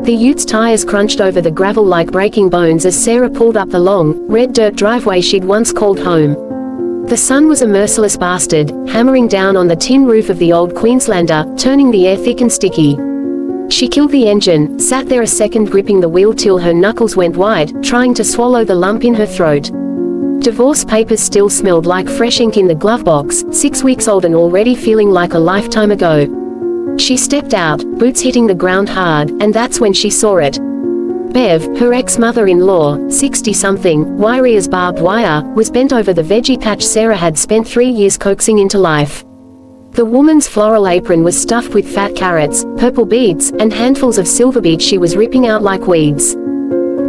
The utes' tires crunched over the gravel like breaking bones as Sarah pulled up the long, red dirt driveway she'd once called home. The sun was a merciless bastard, hammering down on the tin roof of the old Queenslander, turning the air thick and sticky. She killed the engine, sat there a second gripping the wheel till her knuckles went wide, trying to swallow the lump in her throat. Divorce papers still smelled like fresh ink in the glove box, 6 weeks old and already feeling like a lifetime ago. She stepped out, boots hitting the ground hard, and that's when she saw it. Bev, her ex-mother-in-law, 60-something, wiry as barbed wire, was bent over the veggie patch Sarah had spent 3 years coaxing into life. The woman's floral apron was stuffed with fat carrots, purple beets, and handfuls of silver beets she was ripping out like weeds.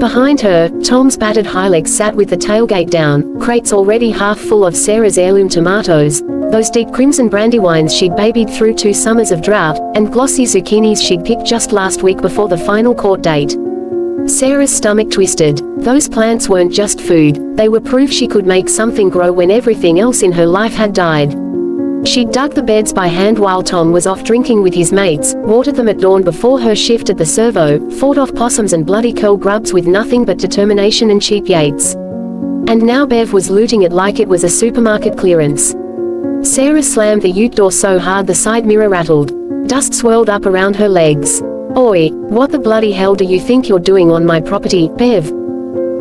Behind her, Tom's battered Hilux sat with the tailgate down, crates already half full of Sarah's heirloom tomatoes, those deep crimson brandywines she'd babied through 2 summers of drought, and glossy zucchinis she'd picked just last week before the final court date. Sarah's stomach twisted. Those plants weren't just food, they were proof she could make something grow when everything else in her life had died. She'd dug the beds by hand while Tom was off drinking with his mates, watered them at dawn before her shift at the servo, fought off possums and bloody curl grubs with nothing but determination and cheap yates. And now Bev was looting it like it was a supermarket clearance. Sarah slammed the ute door so hard the side mirror rattled. Dust swirled up around her legs. "Oi, what the bloody hell do you think you're doing on my property, Bev?"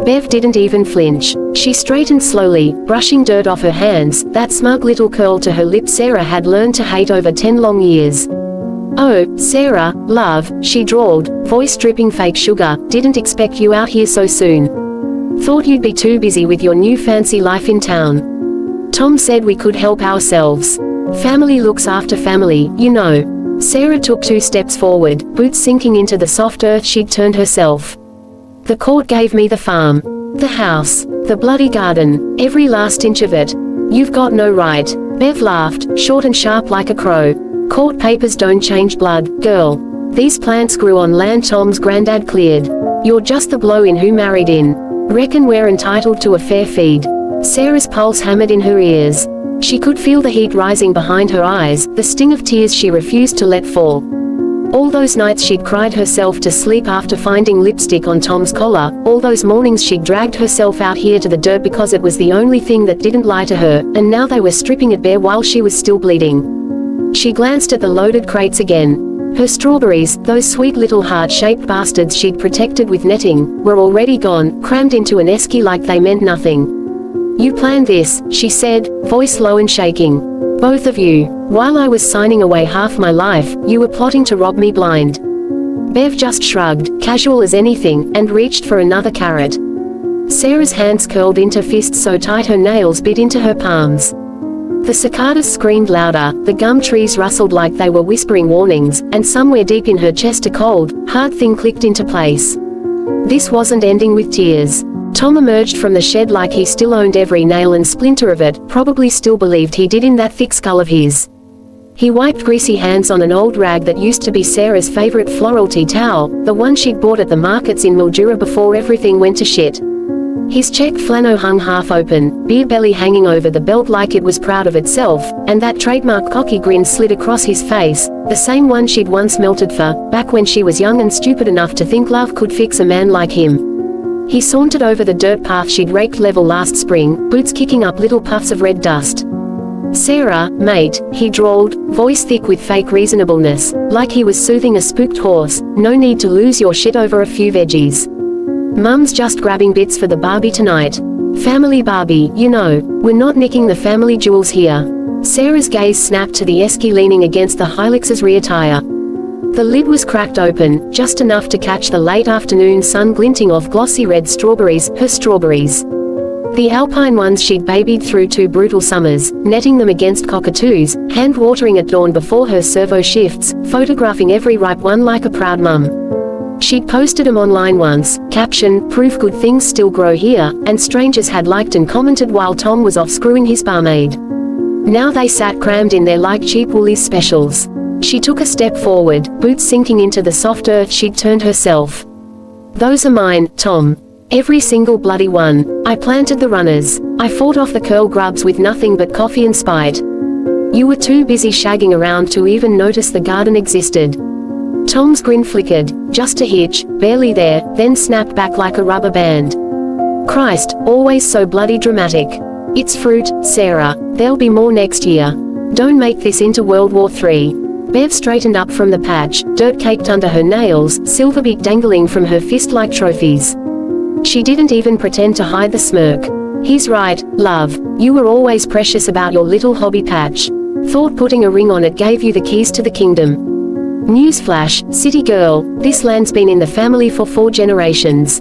Bev didn't even flinch. She straightened slowly, brushing dirt off her hands, that smug little curl to her lip Sarah had learned to hate over 10 long years. "Oh, Sarah, love," she drawled, voice dripping fake sugar, "didn't expect you out here so soon. Thought you'd be too busy with your new fancy life in town. Tom said we could help ourselves. Family looks after family, you know." Sarah took 2 steps forward, boots sinking into the soft earth she'd turned herself. "The court gave me the farm. The house. The bloody garden. Every last inch of it. You've got no right." Bev laughed, short and sharp like a crow. "Court papers don't change blood, girl. These plants grew on land Tom's granddad cleared. You're just the blow-in who married in. Reckon we're entitled to a fair feed." Sarah's pulse hammered in her ears. She could feel the heat rising behind her eyes, the sting of tears she refused to let fall. All those nights she'd cried herself to sleep after finding lipstick on Tom's collar, all those mornings she'd dragged herself out here to the dirt because it was the only thing that didn't lie to her, and now they were stripping it bare while she was still bleeding. She glanced at the loaded crates again. Her strawberries, those sweet little heart-shaped bastards she'd protected with netting, were already gone, crammed into an esky like they meant nothing. "You planned this," she said, voice low and shaking. "Both of you. While I was signing away half my life, you were plotting to rob me blind." Bev just shrugged, casual as anything, and reached for another carrot. Sarah's hands curled into fists so tight her nails bit into her palms. The cicadas screamed louder, the gum trees rustled like they were whispering warnings, and somewhere deep in her chest a cold, hard thing clicked into place. This wasn't ending with tears. Tom emerged from the shed like he still owned every nail and splinter of it, probably still believed he did in that thick skull of his. He wiped greasy hands on an old rag that used to be Sarah's favorite floralty towel, the one she'd bought at the markets in Mildura before everything went to shit. His checked flannel hung half open, beer belly hanging over the belt like it was proud of itself, and that trademark cocky grin slid across his face, the same one she'd once melted for, back when she was young and stupid enough to think love could fix a man like him. He sauntered over the dirt path she'd raked level last spring, boots kicking up little puffs of red dust. "Sarah, mate," he drawled, voice thick with fake reasonableness, like he was soothing a spooked horse, "no need to lose your shit over a few veggies. Mum's just grabbing bits for the barbie tonight. Family barbie, you know. We're not nicking the family jewels here." Sarah's gaze snapped to the esky leaning against the Hilux's rear tire. The lid was cracked open, just enough to catch the late afternoon sun glinting off glossy red strawberries, her strawberries. The alpine ones she'd babied through 2 brutal summers, netting them against cockatoos, hand-watering at dawn before her servo shifts, photographing every ripe one like a proud mum. She'd posted them online once, caption, "Proof good things still grow here," and strangers had liked and commented while Tom was off screwing his barmaid. Now they sat crammed in there like cheap Woolies specials. She took a step forward, boots sinking into the soft earth she'd turned herself. "Those are mine, Tom. Every single bloody one. I planted the runners. I fought off the curl grubs with nothing but coffee and spite. You were too busy shagging around to even notice the garden existed. Tom's grin flickered. Just a hitch, barely there, then snapped back like a rubber band. Christ, always so bloody dramatic. It's fruit, Sarah. There'll be more next year. Don't make this into World War III. Bev straightened up from the patch, dirt caked under her nails, silver beak dangling from her fist like trophies. She didn't even pretend to hide the smirk. He's right, love. You were always precious about your little hobby patch. Thought putting a ring on it gave you the keys to the kingdom. Newsflash, city girl, this land's been in the family for 4 generations.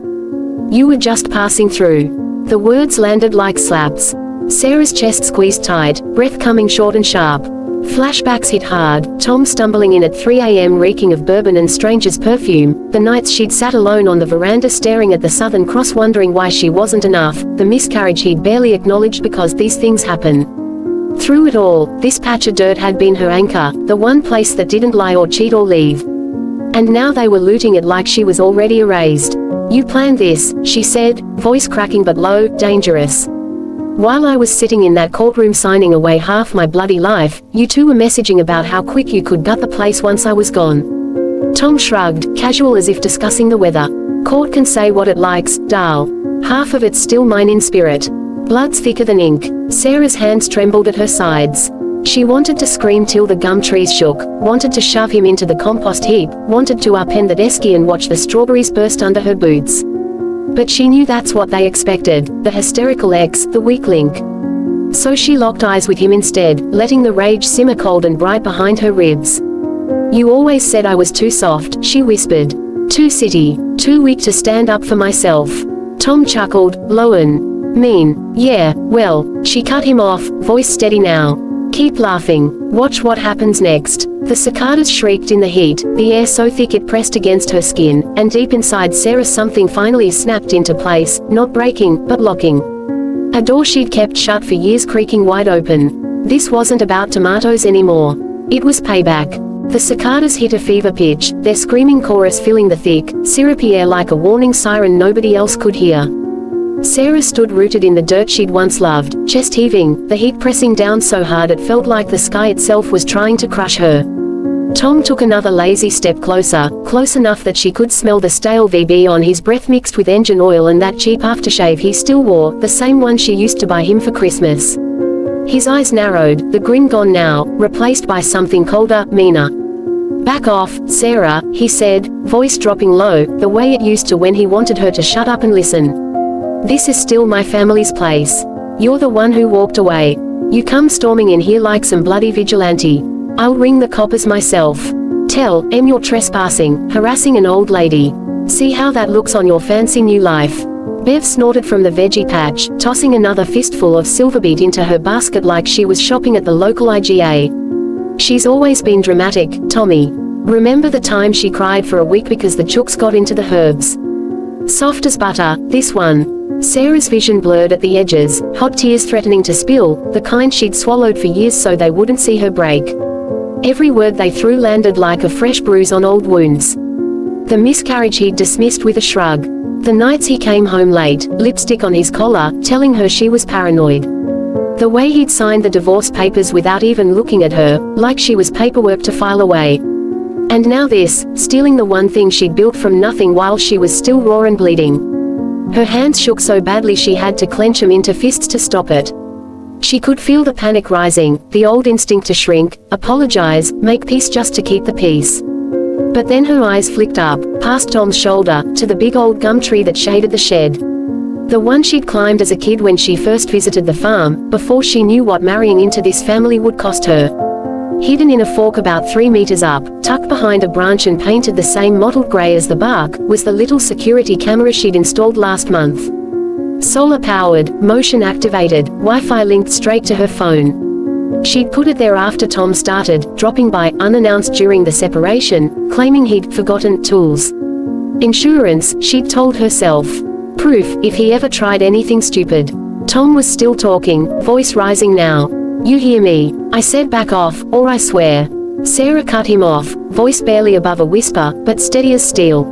You were just passing through. The words landed like slaps. Sarah's chest squeezed tight, breath coming short and sharp. Flashbacks hit hard, Tom stumbling in at 3 a.m. reeking of bourbon and stranger's perfume, the nights she'd sat alone on the veranda staring at the Southern Cross wondering why she wasn't enough, the miscarriage he'd barely acknowledged because these things happen. Through it all, this patch of dirt had been her anchor, the one place that didn't lie or cheat or leave. And now they were looting it like she was already erased. You planned this, she said, voice cracking but low, dangerous. While I was sitting in that courtroom signing away half my bloody life, you two were messaging about how quick you could gut the place once I was gone. Tom shrugged, casual as if discussing the weather. Court can say what it likes, Dal. Half of it's still mine in spirit. Blood's thicker than ink. Sarah's hands trembled at her sides. She wanted to scream till the gum trees shook, wanted to shove him into the compost heap, wanted to upend the desky and watch the strawberries burst under her boots. But she knew that's what they expected, the hysterical ex, the weak link. So she locked eyes with him instead, letting the rage simmer cold and bright behind her ribs. You always said I was too soft, she whispered. Too city, too weak to stand up for myself. Tom chuckled, low and mean. Yeah, well, she cut him off, voice steady now. Keep laughing. Watch what happens next. The cicadas shrieked in the heat, the air so thick it pressed against her skin, and deep inside Sarah something finally snapped into place, not breaking, but locking. A door she'd kept shut for years creaking wide open. This wasn't about tomatoes anymore. It was payback. The cicadas hit a fever pitch, their screaming chorus filling the thick, syrupy air like a warning siren nobody else could hear. Sarah stood rooted in the dirt she'd once loved, chest heaving, the heat pressing down so hard it felt like the sky itself was trying to crush her. Tom took another lazy step closer, close enough that she could smell the stale VB on his breath mixed with engine oil and that cheap aftershave he still wore, the same one she used to buy him for Christmas. His eyes narrowed, the grin gone now, replaced by something colder, meaner. Back off, Sarah, he said, voice dropping low, the way it used to when he wanted her to shut up and listen. This is still my family's place. You're the one who walked away. You come storming in here like some bloody vigilante. I'll ring the coppers myself. Tell em you're trespassing, harassing an old lady. See how that looks on your fancy new life. Bev snorted from the veggie patch, tossing another fistful of silverbeet into her basket like she was shopping at the local IGA. She's always been dramatic, Tommy. Remember the time she cried for a week because the chooks got into the herbs? Soft as butter, this one. Sarah's vision blurred at the edges, hot tears threatening to spill, the kind she'd swallowed for years so they wouldn't see her break. Every word they threw landed like a fresh bruise on old wounds. The miscarriage he'd dismissed with a shrug. The nights he came home late, lipstick on his collar, telling her she was paranoid. The way he'd signed the divorce papers without even looking at her, like she was paperwork to file away. And now this, stealing the one thing she'd built from nothing while she was still raw and bleeding. Her hands shook so badly she had to clench them into fists to stop it. She could feel the panic rising, the old instinct to shrink, apologize, make peace just to keep the peace. But then her eyes flicked up, past Tom's shoulder, to the big old gum tree that shaded the shed. The one she'd climbed as a kid when she first visited the farm, before she knew what marrying into this family would cost her. Hidden in a fork about 3 meters up, tucked behind a branch and painted the same mottled grey as the bark, was the little security camera she'd installed last month. Solar-powered, motion-activated, Wi-Fi linked straight to her phone. She'd put it there after Tom started, dropping by, unannounced during the separation, claiming he'd forgotten tools. Insurance, she'd told herself. Proof, if he ever tried anything stupid. Tom was still talking, voice rising now. You hear me? I said back off, or I swear. Sarah cut him off, voice barely above a whisper, but steady as steel.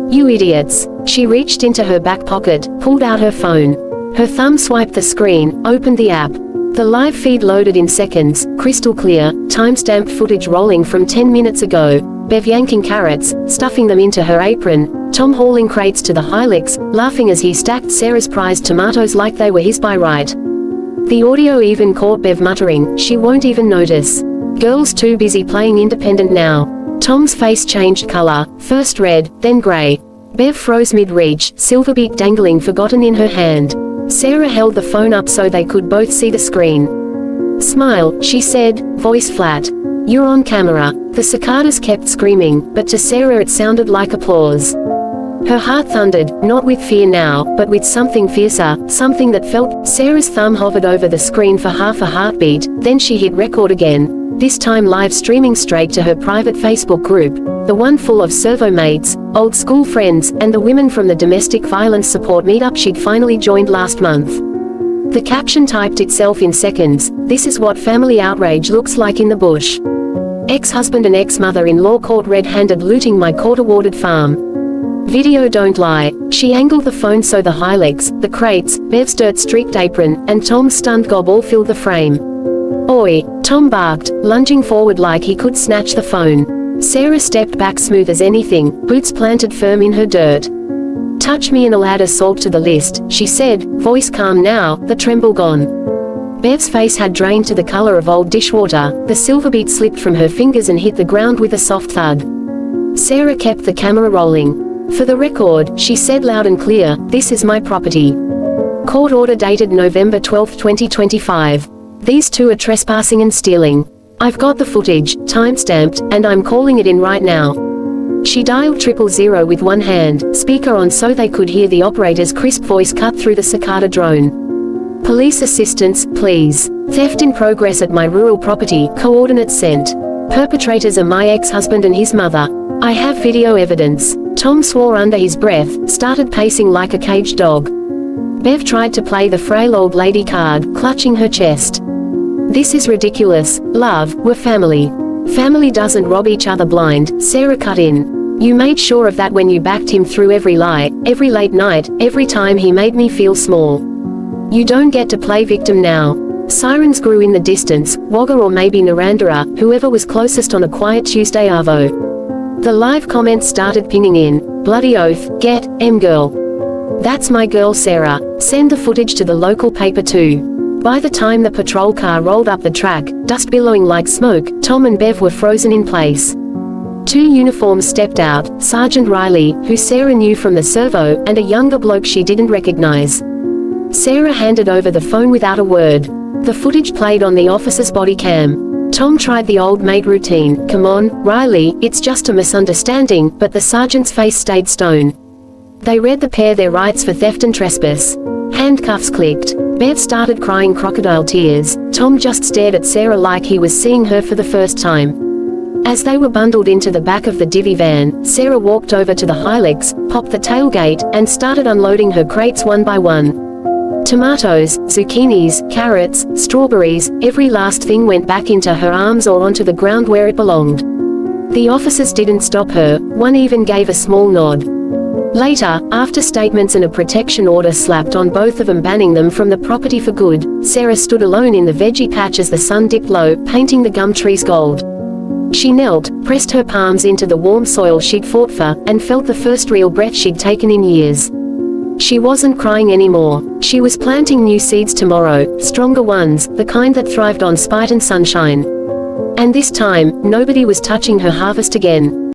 You idiots. She reached into her back pocket, pulled out her phone. Her thumb swiped the screen, opened the app. The live feed loaded in seconds, crystal clear, time-stamped footage rolling from 10 minutes ago. Bev yanking carrots, stuffing them into her apron, Tom hauling crates to the Hilux, laughing as he stacked Sarah's prized tomatoes like they were his by right. The audio even caught Bev muttering, "She won't even notice. Girl's too busy playing independent now." Tom's face changed color, first red, then gray. Bev froze mid-reach, silverbeak dangling forgotten in her hand. Sarah held the phone up so they could both see the screen. "Smile," she said, voice flat. "You're on camera." The cicadas kept screaming, but to Sarah it sounded like applause. Her heart thundered, not with fear now, but with something fiercer, something that felt. Sarah's thumb hovered over the screen for half a heartbeat, then she hit record again, this time live streaming straight to her private Facebook group, the one full of servo mates, old school friends, and the women from the domestic violence support meetup she'd finally joined last month. The caption typed itself in seconds, "This is what family outrage looks like in the bush. Ex-husband and ex-mother-in-law caught red-handed looting my court-awarded farm. Video don't lie." She angled the phone so the Hilux, the crates, Bev's dirt-streaked apron, and Tom's stunned gob all filled the frame. "Oi!" Tom barked, lunging forward like he could snatch the phone. Sarah stepped back smooth as anything, boots planted firm in her dirt. "Touch me and I'll add assault to the list," she said, voice calm now, the tremble gone. Bev's face had drained to the color of old dishwater, the silver bead slipped from her fingers and hit the ground with a soft thud. Sarah kept the camera rolling. "For the record," she said loud and clear, "this is my property. Court order dated November 12, 2025. These two are trespassing and stealing. I've got the footage, time-stamped, and I'm calling it in right now." She dialed 000 with one hand, speaker on so they could hear the operator's crisp voice cut through the cicada drone. "Police assistance, please. Theft in progress at my rural property, coordinates sent. Perpetrators are my ex-husband and his mother. I have video evidence." Tom swore under his breath, started pacing like a caged dog. Bev tried to play the frail old lady card, clutching her chest. "This is ridiculous, love, we're family. Family doesn't rob each other blind," Sarah cut in. "You made sure of that when you backed him through every lie, every late night, every time he made me feel small. You don't get to play victim now." Sirens grew in the distance, Wagga or maybe Narandera, whoever was closest on a quiet Tuesday arvo. The live comments started pinging in, "Bloody oath, get, girl. That's my girl Sarah. Send the footage to the local paper too." By the time the patrol car rolled up the track, dust billowing like smoke, Tom and Bev were frozen in place. Two uniforms stepped out, Sergeant Riley, who Sarah knew from the servo, and a younger bloke she didn't recognize. Sarah handed over the phone without a word. The footage played on the officer's body cam. Tom tried the old mate routine, "Come on, Riley, it's just a misunderstanding," but the sergeant's face stayed stone. They read the pair their rights for theft and trespass. Handcuffs clicked. Bev started crying crocodile tears. Tom just stared at Sarah like he was seeing her for the first time. As they were bundled into the back of the divvy van, Sarah walked over to the Hilux, popped the tailgate, and started unloading her crates one by one. Tomatoes, zucchinis, carrots, strawberries, every last thing went back into her arms or onto the ground where it belonged. The officers didn't stop her, one even gave a small nod. Later, after statements and a protection order slapped on both of them banning them from the property for good, Sarah stood alone in the veggie patch as the sun dipped low, painting the gum trees gold. She knelt, pressed her palms into the warm soil she'd fought for, and felt the first real breath she'd taken in years. She wasn't crying anymore. She was planting new seeds tomorrow, stronger ones, the kind that thrived on spite and sunshine. And this time, nobody was touching her harvest again.